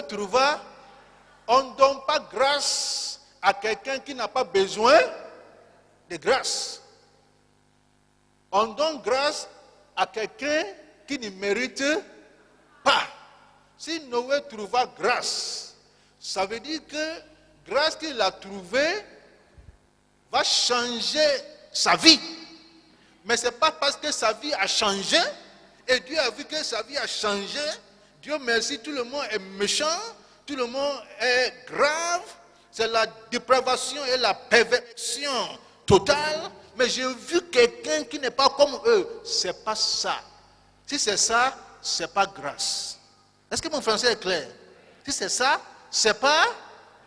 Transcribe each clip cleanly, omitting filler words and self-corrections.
trouva, on ne donne pas grâce à quelqu'un qui n'a pas besoin de grâce. On donne grâce à quelqu'un qui ne mérite pas. Si Noé trouva grâce, ça veut dire que grâce qu'il a trouvée va changer sa vie. Mais ce n'est pas parce que sa vie a changé, et Dieu a vu que sa vie a changé, Dieu merci, tout le monde est méchant, tout le monde est grave, c'est la dépravation et la perversion totale. Mais j'ai vu quelqu'un qui n'est pas comme eux. C'est pas ça. Si c'est ça, c'est pas grâce. Est-ce que mon français est clair? Si c'est ça, c'est pas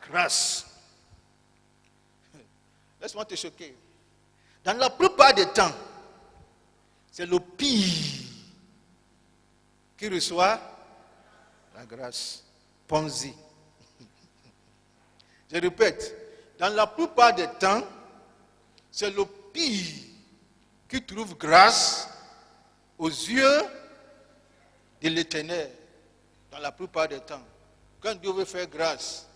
grâce. Laisse-moi te choquer. Dans la plupart des temps, c'est le pire qui reçoit la grâce. Ponzi. Je répète, dans la plupart des temps, c'est le pire qui trouve grâce aux yeux de l'Éternel. Dans la plupart des temps, quand Dieu veut faire grâce,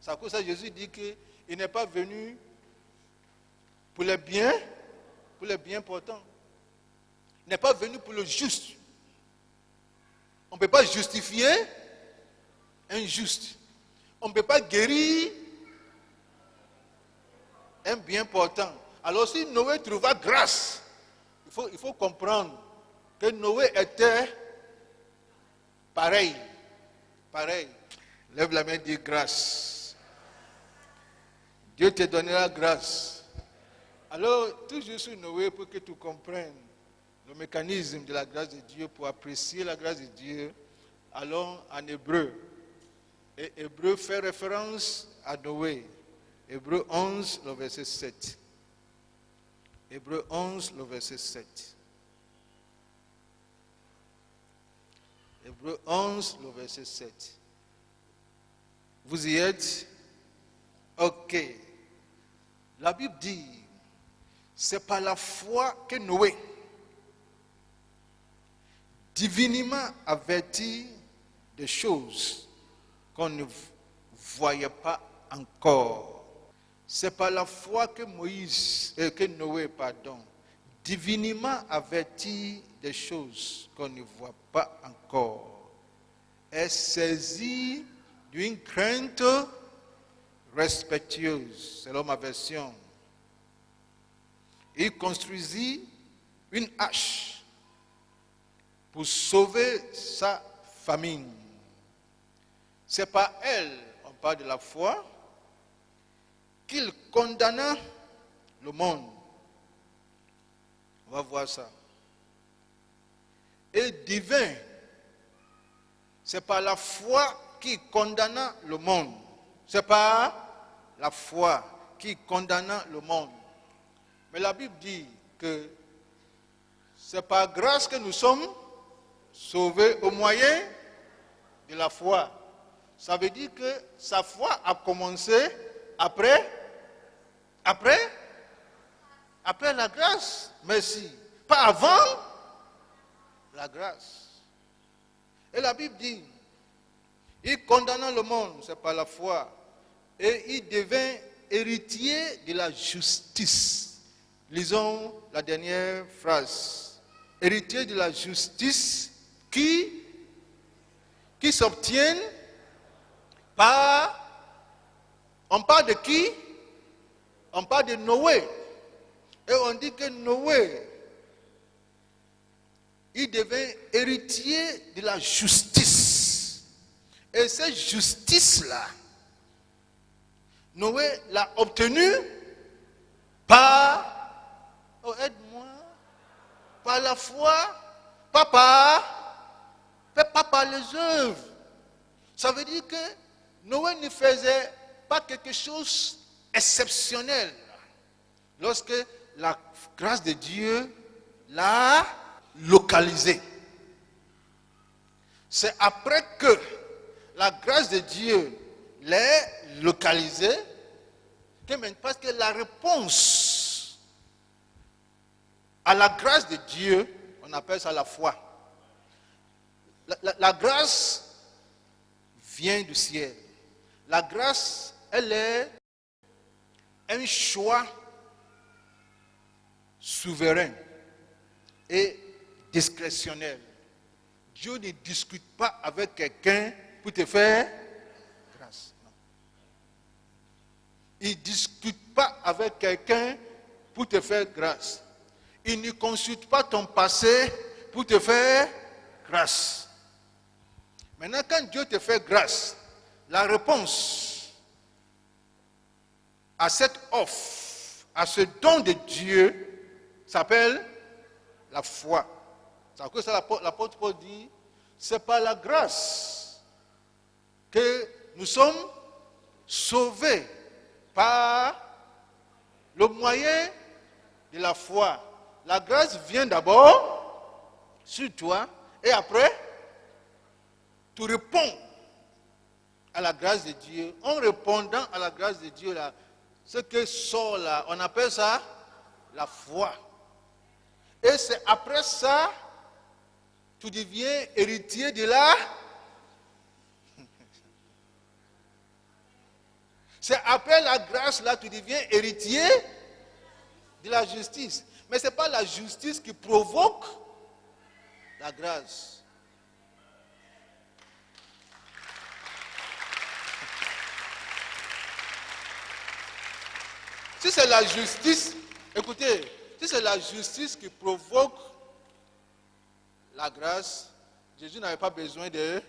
c'est à cause de ça que Jésus dit qu'il n'est pas venu pour les biens portants. Il n'est pas venu pour le juste. On ne peut pas justifier un juste. On ne peut pas guérir un bien portant. Alors si Noé trouva grâce, il faut comprendre que Noé était pareil. Lève la main et dis grâce. Dieu te donnera grâce. Alors, toujours sur Noé, pour que tu comprennes le mécanisme de la grâce de Dieu, pour apprécier la grâce de Dieu, allons en hébreu. Et hébreu fait référence à Noé. Hébreu 11, le verset 7. Hébreu 11, le verset 7. Hébreu 11, le verset 7. Vous y êtes? Ok. La Bible dit, c'est par la foi que Noé, divinement averti des choses qu'on ne voyait pas encore. C'est par la foi que Noé, divinement averti des choses qu'on ne voit pas encore, est saisi d'une crainte respectueuse, selon ma version. Il construisit une hache pour sauver sa famille. C'est par elle, on parle de la foi, qu'il condamna le monde. On va voir ça. Et divin, c'est par la foi qui condamna le monde. C'est par la foi qui condamna le monde. Mais la Bible dit que c'est par grâce que nous sommes sauvés au moyen de la foi. Ça veut dire que sa foi a commencé après la grâce. Merci. Pas avant la grâce. Et la Bible dit, il condamna le monde, c'est par la foi. Et il devint héritier de la justice. Lisons la dernière phrase. Héritier de la justice qui s'obtient par... On parle de qui? On parle de Noé. Et on dit que Noé, il devint héritier de la justice. Et cette justice-là, Noé l'a obtenue par... Oh, aide-moi. Par la foi, pas par les œuvres. Ça veut dire que Noé ne faisait pas quelque chose d'exceptionnel. Lorsque la grâce de Dieu l'a localisé. C'est après que la grâce de Dieu l'ait localisé que parce que la réponse à la grâce de Dieu, on appelle ça la foi. La grâce vient du ciel. La grâce, elle est un choix souverain et discrétionnel. Dieu ne discute pas avec quelqu'un pour te faire grâce. Non. Il ne discute pas avec quelqu'un pour te faire grâce. Il ne consulte pas ton passé pour te faire grâce. Maintenant, quand Dieu te fait grâce, la réponse à cette offre, à ce don de Dieu, s'appelle la foi. C'est à cause de ça l'apôtre Paul dit, c'est par la grâce que nous sommes sauvés par le moyen de la foi. La grâce vient d'abord sur toi et après, tu réponds à la grâce de Dieu. En répondant à la grâce de Dieu, là, ce que sort là, on appelle ça la foi. Et c'est après ça, tu deviens héritier de la... C'est après la grâce, là, tu deviens héritier de la justice. Mais ce n'est pas la justice qui provoque la grâce. Si c'est la justice, écoutez, si c'est la justice qui provoque la grâce, Jésus n'avait pas besoin de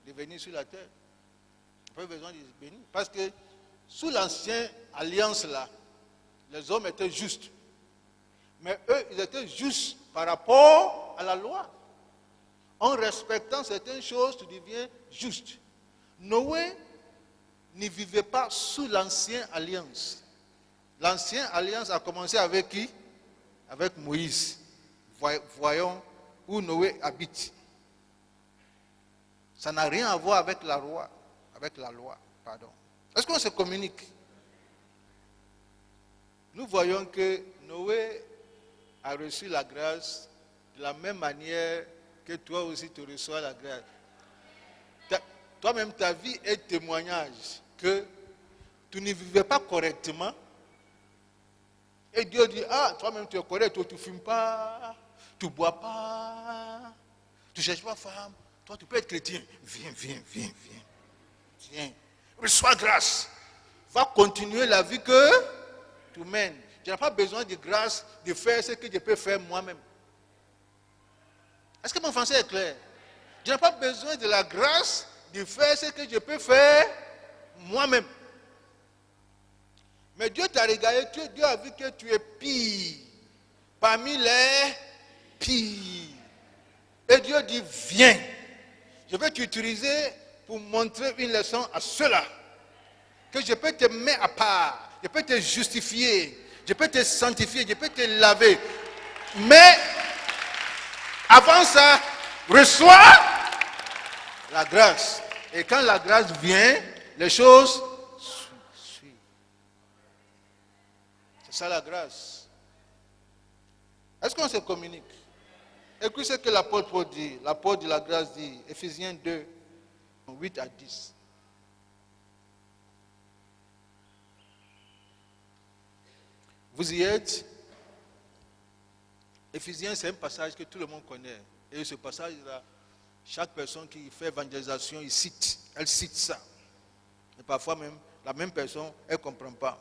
venir sur la terre. Il n'avait pas besoin de venir. Parce que sous l'ancienne alliance là, les hommes étaient justes. Mais eux, ils étaient justes par rapport à la loi. En respectant certaines choses, tu deviens juste. Noé ne vivait pas sous l'ancienne alliance. L'ancienne alliance a commencé avec qui? Avec Moïse. Voyons où Noé habite. Ça n'a rien à voir avec la loi. Pardon. Est-ce qu'on se communique? Nous voyons que Noé a reçu la grâce de la même manière que toi aussi tu reçois la grâce. Toi-même, ta vie est témoignage que tu ne vivais pas correctement. Et Dieu dit, ah, toi-même tu es correct, toi tu ne fumes pas, tu ne bois pas, tu ne cherches pas femme, toi tu peux être chrétien. Viens, reçois grâce. Va continuer la vie que tu mènes. Tu n'as pas besoin de grâce de faire ce que je peux faire moi-même. Est-ce que mon français est clair? Je n'ai pas besoin de la grâce de faire ce que je peux faire moi-même. Mais Dieu t'a regardé, Dieu a vu que tu es pire parmi les pires. Et Dieu dit, viens, je vais t'utiliser pour montrer une leçon à ceux-là. Que je peux te mettre à part, je peux te justifier, je peux te sanctifier, je peux te laver. Mais avant ça, reçois la grâce. Et quand la grâce vient, les choses suivent. C'est ça la grâce. Est-ce qu'on se communique? Écoutez ce que l'apôtre Paul dit. L'apôtre de la grâce dit, Ephésiens 2, 8 à 10. Vous y êtes? Ephésiens, c'est un passage que tout le monde connaît. Et ce passage-là, chaque personne qui fait évangélisation, elle cite ça. Et parfois même, la même personne, elle ne comprend pas.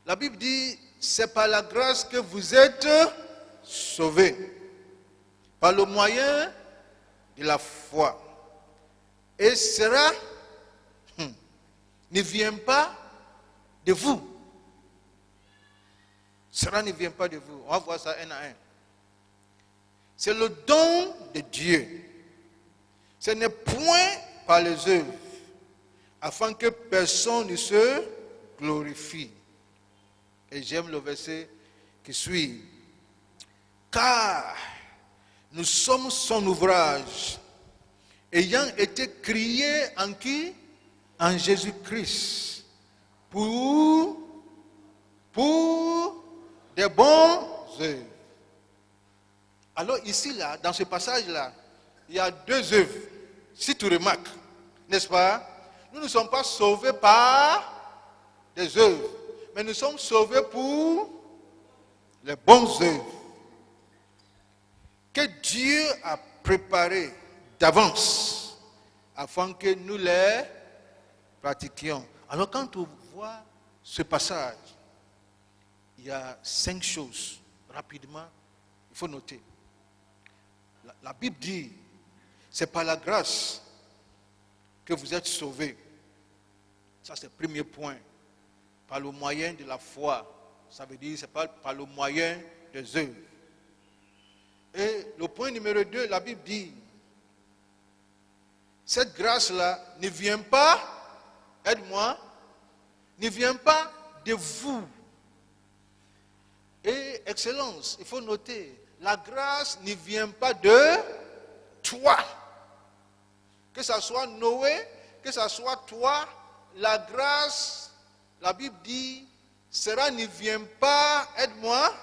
La Bible dit, c'est par la grâce que vous êtes sauvés. Par le moyen de la foi. Et cela ne vient pas de vous. Cela ne vient pas de vous. On va voir ça un à un. C'est le don de Dieu. Ce n'est point par les œuvres, afin que personne ne se glorifie. Et j'aime le verset qui suit. Car nous sommes son ouvrage, ayant été créés en qui? En Jésus-Christ. Pour des bonnes œuvres. Alors ici, là, dans ce passage-là, il y a deux œuvres. si tu remarques, n'est-ce pas, nous ne sommes pas sauvés par des œuvres, mais nous sommes sauvés pour les bonnes œuvres que Dieu a préparées d'avance afin que nous les pratiquions. Alors quand on voit ce passage, il y a 5 choses, rapidement, il faut noter. La Bible dit, c'est par la grâce que vous êtes sauvés. Ça c'est le premier point. Par le moyen de la foi. Ça veut dire, c'est pas par le moyen des œuvres. Et le point numéro 2, la Bible dit, cette grâce-là ne vient pas, aide-moi, ne vient pas de vous. Et excellence, il faut noter, la grâce ne vient pas de toi. Que ce soit Noé, que ce soit toi, la grâce, la Bible dit, cela ne vient pas, aide-moi,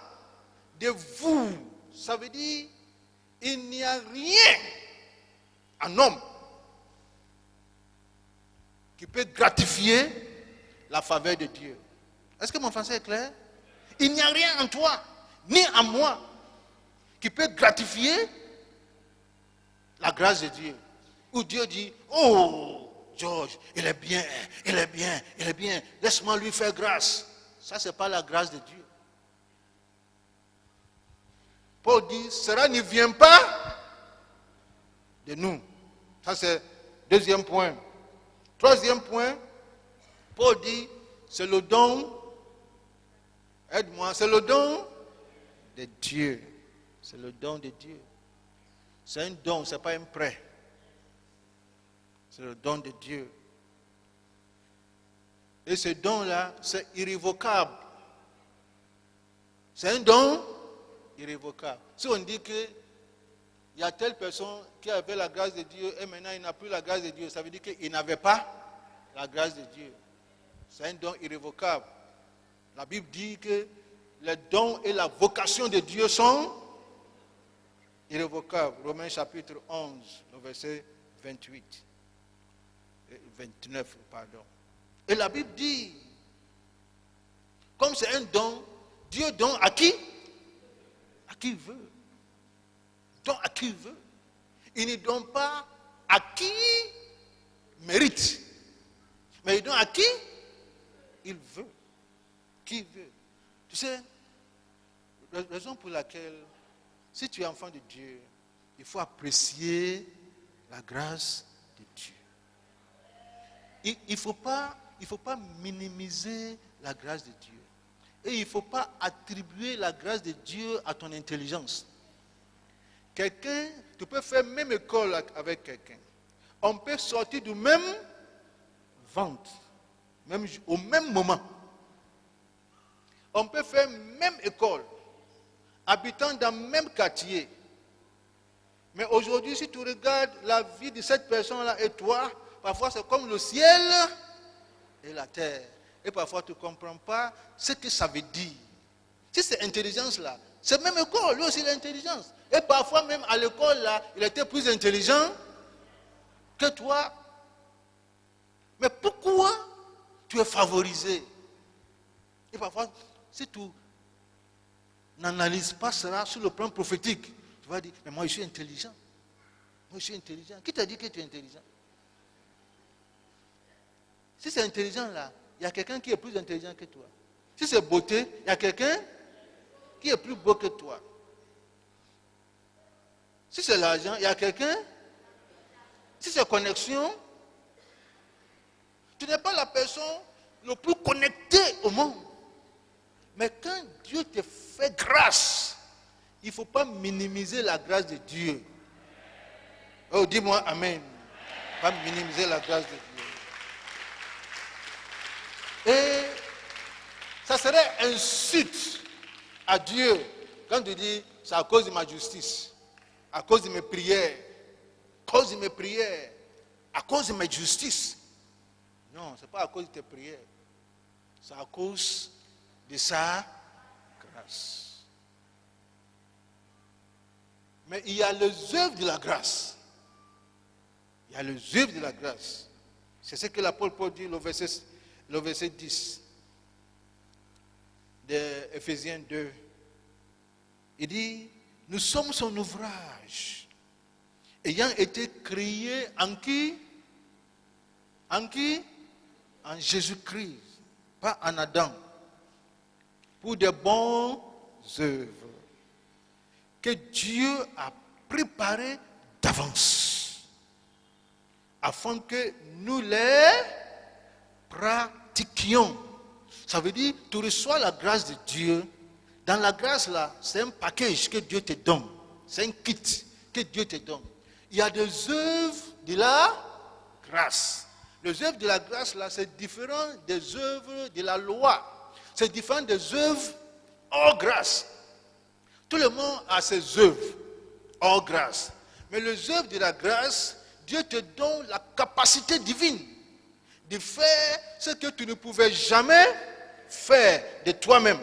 de vous. Ça veut dire, il n'y a rien en homme qui peut gratifier la faveur de Dieu. Est-ce que mon français est clair? Il n'y a rien en toi, ni en moi, qui peut gratifier la grâce de Dieu. Où Dieu dit, oh, George, il est bien, il est bien, il est bien, laisse-moi lui faire grâce. Ça, ce n'est pas la grâce de Dieu. Paul dit, cela ne vient pas de nous. Ça, c'est le deuxième point. Troisième point, Paul dit, c'est le don, aide-moi, c'est le don de Dieu. C'est le don de Dieu. C'est un don, ce n'est pas un prêt. C'est le don de Dieu. Et ce don-là, c'est irrévocable. C'est un don irrévocable. Si on dit qu'il y a telle personne qui avait la grâce de Dieu et maintenant il n'a plus la grâce de Dieu, ça veut dire qu'il n'avait pas la grâce de Dieu. C'est un don irrévocable. La Bible dit que les dons et la vocation de Dieu sont irrévocables. Romains chapitre 11, le verset 28. 29, pardon. Et la Bible dit, comme c'est un don, Dieu donne à qui? À qui il veut. Donne à qui il veut. Il ne donne pas à qui mérite, mais il donne à qui il veut. Qui il veut. Tu sais, la raison pour laquelle, si tu es enfant de Dieu, il faut apprécier la grâce de Dieu. Il ne faut pas minimiser la grâce de Dieu. Et il ne faut pas attribuer la grâce de Dieu à ton intelligence. Quelqu'un, tu peux faire même école avec quelqu'un. On peut sortir du même ventre, même au même moment. On peut faire même école, habitant dans le même quartier. Mais aujourd'hui, si tu regardes la vie de cette personne-là et toi, parfois c'est comme le ciel et la terre. Et parfois tu ne comprends pas ce que ça veut dire. Si c'est intelligence là, c'est même école, lui aussi l'intelligence. Et parfois même à l'école là, il était plus intelligent que toi. Mais pourquoi tu es favorisé? Et parfois, si tu n'analyses pas cela sur le plan prophétique, tu vas dire, mais moi je suis intelligent. Moi je suis intelligent. Qui t'a dit que tu es intelligent? Si c'est intelligent là, il y a quelqu'un qui est plus intelligent que toi. Si c'est beauté, il y a quelqu'un qui est plus beau que toi. Si c'est l'argent, il y a quelqu'un. Si c'est connexion, tu n'es pas la personne le plus connectée au monde. Mais quand Dieu te fait grâce, il ne faut pas minimiser la grâce de Dieu. Oh, dis-moi Amen. Pas minimiser la grâce de Dieu. Et ça serait insulte à Dieu quand tu dis c'est à cause de ma justice, à cause de mes prières, à cause de mes prières, à cause de mes justices. Non, ce n'est pas à cause de tes prières. C'est à cause de sa grâce. Mais il y a les œuvres de la grâce. Il y a les œuvres de la grâce. C'est ce que l'apôtre Paul dit, le verset 10 d'Éphésiens 2. Il dit, nous sommes son ouvrage, ayant été créés en qui? En qui? En Jésus-Christ, pas en Adam, pour de bonnes œuvres que Dieu a préparées d'avance, afin que nous les pratiquions. Ça veut dire, tu reçois la grâce de Dieu. Dans la grâce là, c'est un package que Dieu te donne. C'est un kit que Dieu te donne. Il y a des œuvres de la grâce. Les œuvres de la grâce là, c'est différent des œuvres de la loi. C'est différent des œuvres hors grâce. Tout le monde a ses œuvres hors grâce. Mais les œuvres de la grâce, Dieu te donne la capacité divine de faire ce que tu ne pouvais jamais faire de toi-même.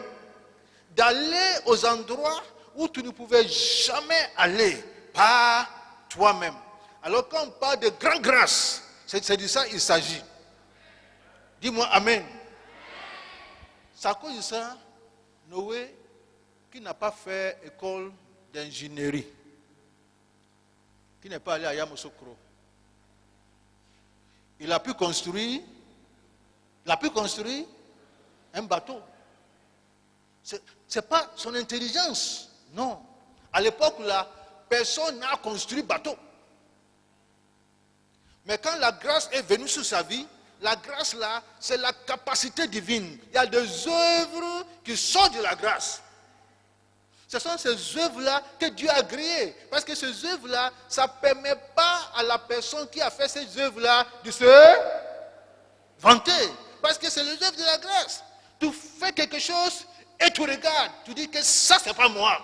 D'aller aux endroits où tu ne pouvais jamais aller par toi-même. Alors quand on parle de grande grâce, c'est de ça qu'il s'agit. Dis-moi Amen. C'est à cause de ça, Noé, qui n'a pas fait école d'ingénierie, qui n'est pas allé à Yamoussoukro, il a pu construire un bateau. C'est pas son intelligence, non. À l'époque là, personne n'a construit bateau. Mais quand la grâce est venue sur sa vie, la grâce là, c'est la capacité divine. Il y a des œuvres qui sortent de la grâce. Ce sont ces œuvres-là que Dieu a créées. Parce que ces œuvres-là, ça ne permet pas à la personne qui a fait ces œuvres-là de se vanter. Parce que c'est les œuvres de la grâce. Tu fais quelque chose et tu regardes. Tu dis que ça, c'est pas moi.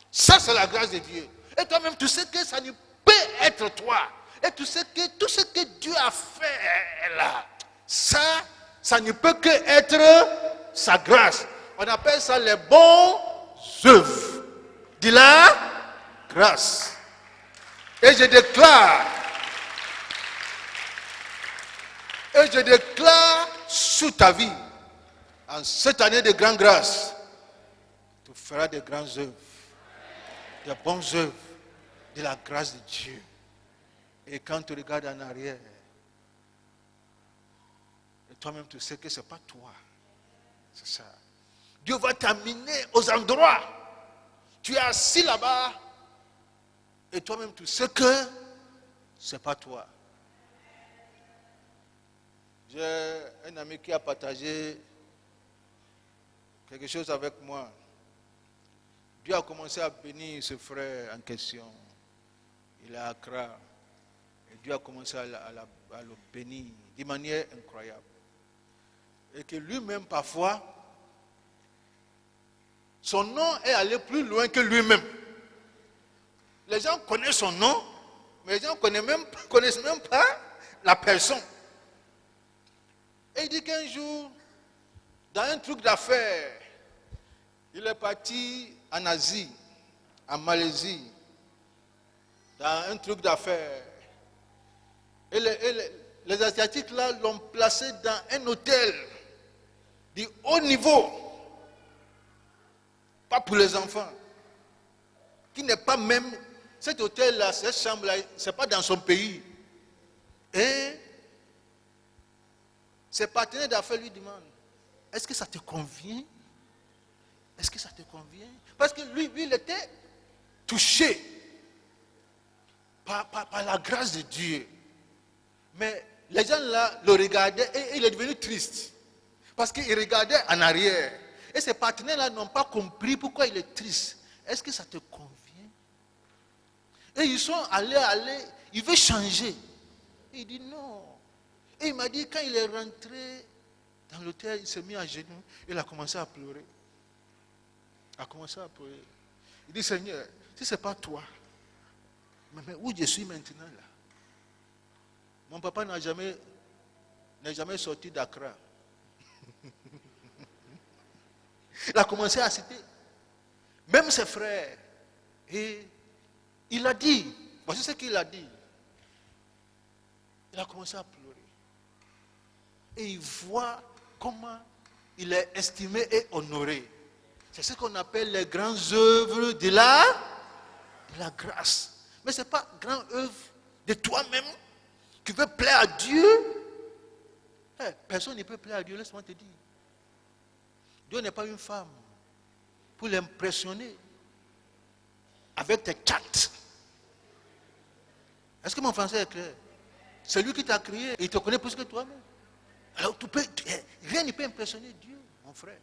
Ça, c'est la grâce de Dieu. Et toi-même, tu sais que ça ne peut être toi. Et tu sais que tout ce que Dieu a fait là, ça ne peut que être sa grâce. On appelle ça les bons œuvres de la grâce. Et je déclare sur ta vie, en cette année de grande grâce, tu feras des grandes œuvres, des bonnes œuvres de la grâce de Dieu. Et quand tu regardes en arrière, et toi-même tu sais que ce n'est pas toi. C'est ça. Dieu va t'amener aux endroits. Tu es assis là-bas et toi-même tu sais que ce n'est pas toi. J'ai un ami qui a partagé quelque chose avec moi. Dieu a commencé à bénir ce frère en question. Il est à Accra. Et Dieu a commencé à le bénir d'une manière incroyable. Et que lui-même, parfois, son nom est allé plus loin que lui-même. Les gens connaissent son nom, mais les gens ne connaissent même pas la personne. Et il dit qu'un jour, dans un truc d'affaires, il est parti en Asie, en Malaisie, dans un truc d'affaires. Et les Asiatiques là l'ont placé dans un hôtel de haut niveau, pas pour les enfants, qui n'est pas même, cet hôtel là, cette chambre là, c'est pas dans son pays. Et ses partenaires d'affaires lui demandent, est-ce que ça te convient? Est-ce que ça te convient? Parce que lui il était touché par la grâce de Dieu. Mais les gens là le regardaient et il est devenu triste. Parce qu'il regardait en arrière. Et ses partenaires là n'ont pas compris pourquoi il est triste. Est-ce que ça te convient? Et ils sont allés, il veut changer. Et il dit non. Et il m'a dit quand il est rentré dans l'hôtel, il s'est mis à genoux. Il a commencé à pleurer. Il dit Seigneur, si ce n'est pas toi, mais où je suis maintenant là? Mon papa n'est jamais sorti d'Accra. Il a commencé à citer. Même ses frères. Et il a dit, voici ce qu'il a dit. Il a commencé à pleurer. Et il voit comment il est estimé et honoré. C'est ce qu'on appelle les grandes œuvres de la grâce. Mais ce n'est pas grande œuvre de toi-même qui veut plaire à Dieu. Personne ne peut plaire à Dieu, laisse-moi te dire. Dieu n'est pas une femme pour l'impressionner avec tes chats. Est-ce que mon français est clair? C'est lui qui t'a créé et il te connaît plus que toi-même. Alors rien ne peut impressionner Dieu, mon frère.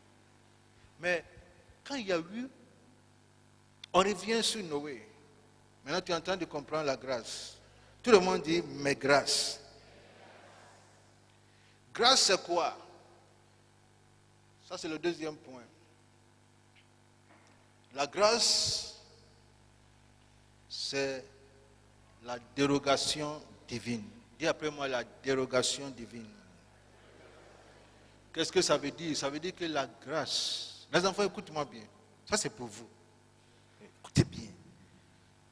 Mais quand il y a eu, on revient sur Noé. Maintenant tu es en train de comprendre la grâce. Tout le monde dit, mais grâce. Grâce c'est quoi? Ça c'est le deuxième point. La grâce, c'est la dérogation divine. Dis après moi la dérogation divine. Qu'est-ce que ça veut dire? Ça veut dire que la grâce, les enfants écoutez-moi bien, ça c'est pour vous. Écoutez bien.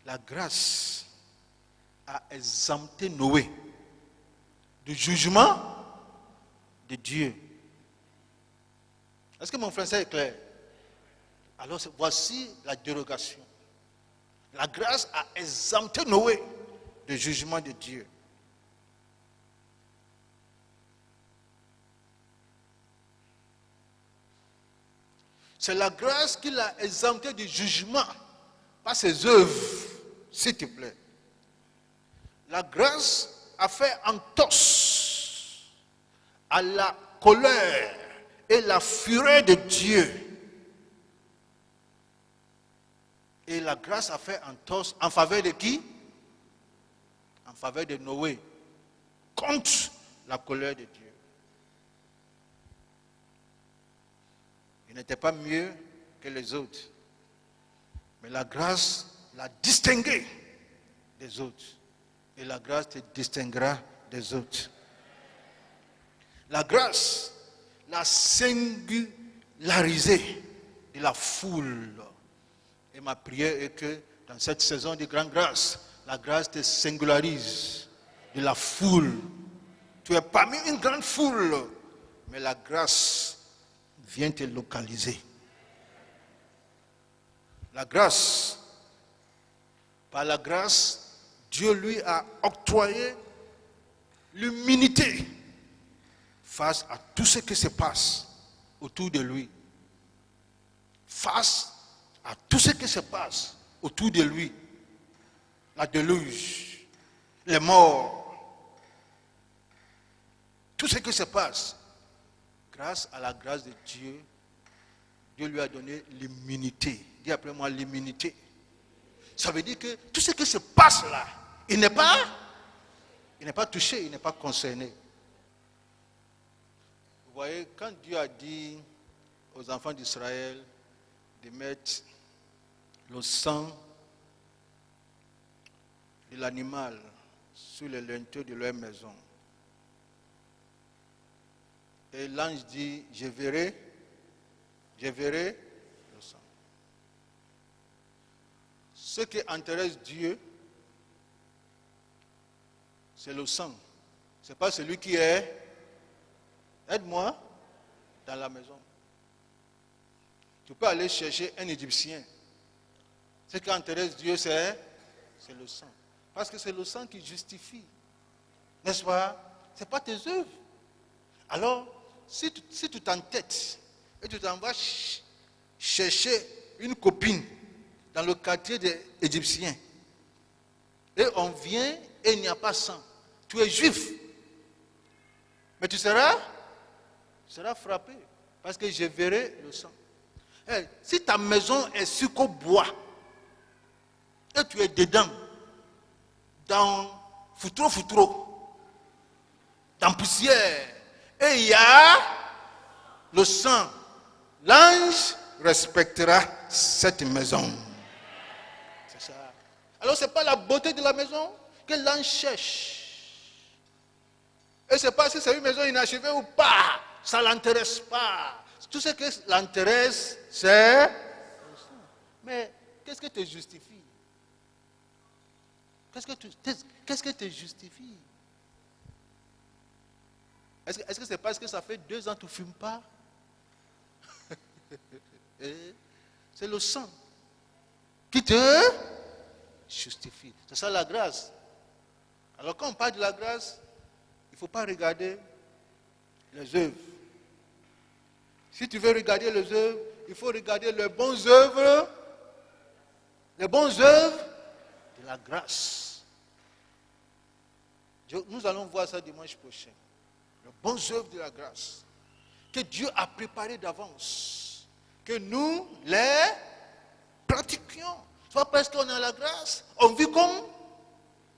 La grâce a exempté Noé du jugement de Dieu. Est-ce que mon français est clair? Alors voici la dérogation. La grâce a exempté Noé du jugement de Dieu. C'est la grâce qui l'a exempté du jugement par ses œuvres, s'il te plaît. La grâce a fait entorse à la colère et la fureur de Dieu. Et la grâce a fait entorse en faveur de qui? En faveur de Noé, contre la colère de Dieu. Il n'était pas mieux que les autres. Mais la grâce l'a distingué des autres. Et la grâce te distinguera des autres. La grâce l'a singularisé de la foule. Et ma prière est que dans cette saison de grande grâce, la grâce te singularise de la foule. Tu es parmi une grande foule, mais la grâce vient te localiser. La grâce, par la grâce, Dieu lui a octroyé l'humilité face à tout ce qui se passe autour de lui. Face à tout ce qui se passe autour de lui. La déluge, les morts, tout ce qui se passe. Grâce à la grâce de Dieu, Dieu lui a donné l'immunité. Dis après moi l'immunité. Ça veut dire que tout ce qui se passe là, il n'est pas touché, il n'est pas concerné. Vous voyez, quand Dieu a dit aux enfants d'Israël de mettre le sang de l'animal sur les linteaux de leur maison, et l'ange dit, je verrai le sang. Ce qui intéresse Dieu, c'est le sang. Ce n'est pas celui qui est, aide-moi, dans la maison. Tu peux aller chercher un Égyptien. Ce qui intéresse Dieu, c'est le sang. Parce que c'est le sang qui justifie. N'est-ce pas? Ce n'est pas tes œuvres. Alors, si tu t'entêtes et tu t'en vas chercher une copine dans le quartier des Égyptiens, et on vient et il n'y a pas sang, tu es juif, mais tu seras frappé, parce que je verrai le sang. Si ta maison est sur qu'au bois, et tu es dedans, dans foutreau, dans poussière, et il y a le sang, l'ange respectera cette maison. C'est ça. Alors ce n'est pas la beauté de la maison que l'ange cherche. Et ce n'est pas si c'est une maison inachevée ou pas. Ça ne l'intéresse pas. Tout ce qui l'intéresse, c'est le sang. Mais qu'est-ce que te justifie? Qu'est-ce que te justifie? Est-ce que c'est parce que ça fait 2 ans que tu ne fumes pas? C'est le sang qui te justifie. C'est ça la grâce. Alors quand on parle de la grâce, il ne faut pas regarder les œuvres. Si tu veux regarder les œuvres, il faut regarder les bonnes œuvres de la grâce. Nous allons voir ça dimanche prochain. Les bonnes œuvres de la grâce que Dieu a préparées d'avance, que nous les pratiquions. C'est pas parce qu'on a la grâce, on vit comme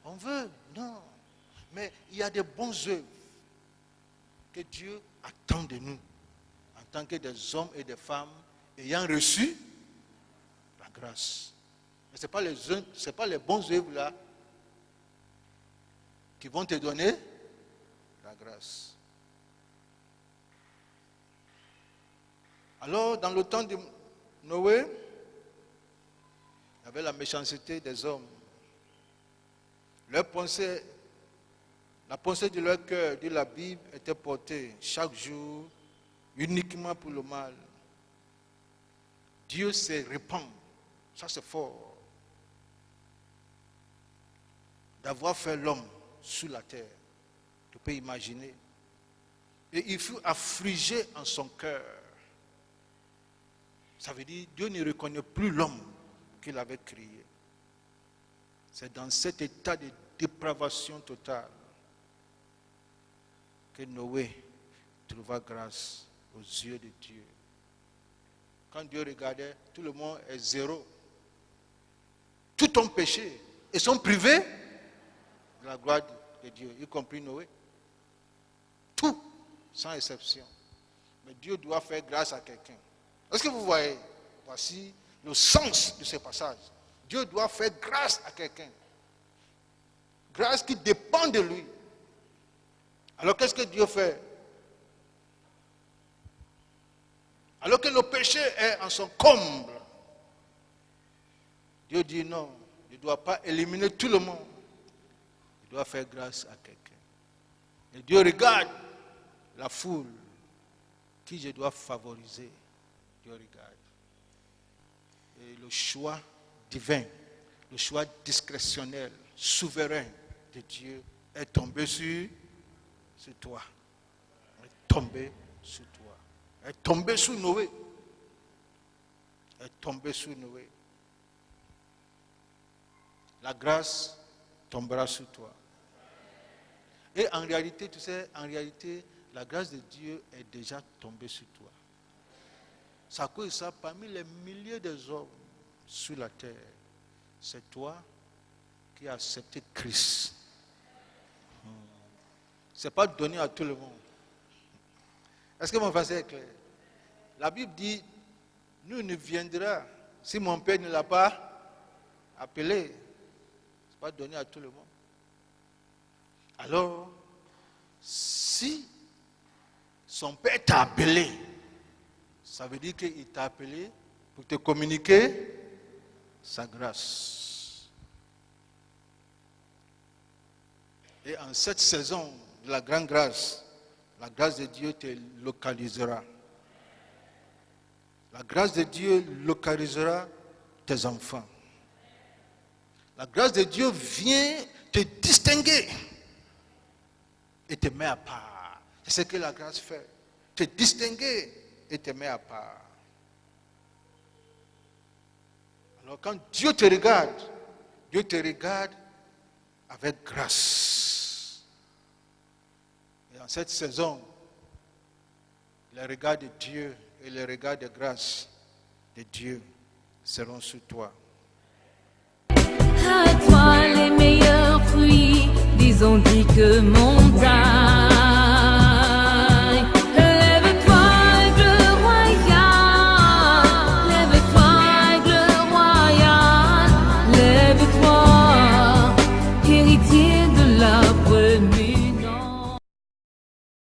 on veut. Non. Mais il y a des bonnes œuvres que Dieu attend de nous en tant que des hommes et des femmes ayant reçu la grâce. Mais ce n'est pas les bonnes œuvres là qui vont te donner la grâce. Alors, dans le temps de Noé, il y avait la méchanceté des hommes. La pensée de leur cœur, dit la Bible, était portée chaque jour uniquement pour le mal. Dieu se répand, ça c'est fort, d'avoir fait l'homme sous la terre. Tu peux imaginer. Et il fut affligé en son cœur. Ça veut dire Dieu ne reconnaît plus l'homme qu'il avait créé. C'est dans cet état de dépravation totale que Noé trouva grâce aux yeux de Dieu. Quand Dieu regardait, tout le monde est zéro. Tout ont péché et sont privés de la gloire de Dieu, y compris Noé. Tout, sans exception. Mais Dieu doit faire grâce à quelqu'un. Est-ce que vous voyez? Voici le sens de ce passage. Dieu doit faire grâce à quelqu'un. Grâce qui dépend de lui. Alors qu'est-ce que Dieu fait? Alors que le péché est en son comble, Dieu dit non, il ne doit pas éliminer tout le monde. Il doit faire grâce à quelqu'un. Et Dieu regarde la foule qui je dois favoriser. Dieu regarde. Et le choix divin, le choix discrétionnel, souverain de Dieu est tombé sur toi. Est tombé sur toi. Est tombé sur Noé. Est tombé sur Noé. La grâce tombera sur toi. Et en réalité, tu sais, la grâce de Dieu est déjà tombée sur toi. C'est à cause de ça, parmi les milliers des hommes sur la terre, c'est toi qui as accepté Christ. Ce n'est pas donné à tout le monde. Est-ce que mon français est clair? La Bible dit, nous ne viendra si mon Père ne l'a pas appelé. Ce n'est pas donné à tout le monde. Alors, si son Père t'a appelé, ça veut dire qu'il t'a appelé pour te communiquer sa grâce. Et en cette saison de la grande grâce, la grâce de Dieu te localisera. La grâce de Dieu localisera tes enfants. La grâce de Dieu vient te distinguer et te met à part. C'est ce que la grâce fait. Te distinguer et te met à part. Alors quand Dieu te regarde avec grâce. Et en cette saison, les regards de Dieu et les regards de grâce de Dieu seront sur toi. À toi les meilleurs fruits, disons dit que montagne.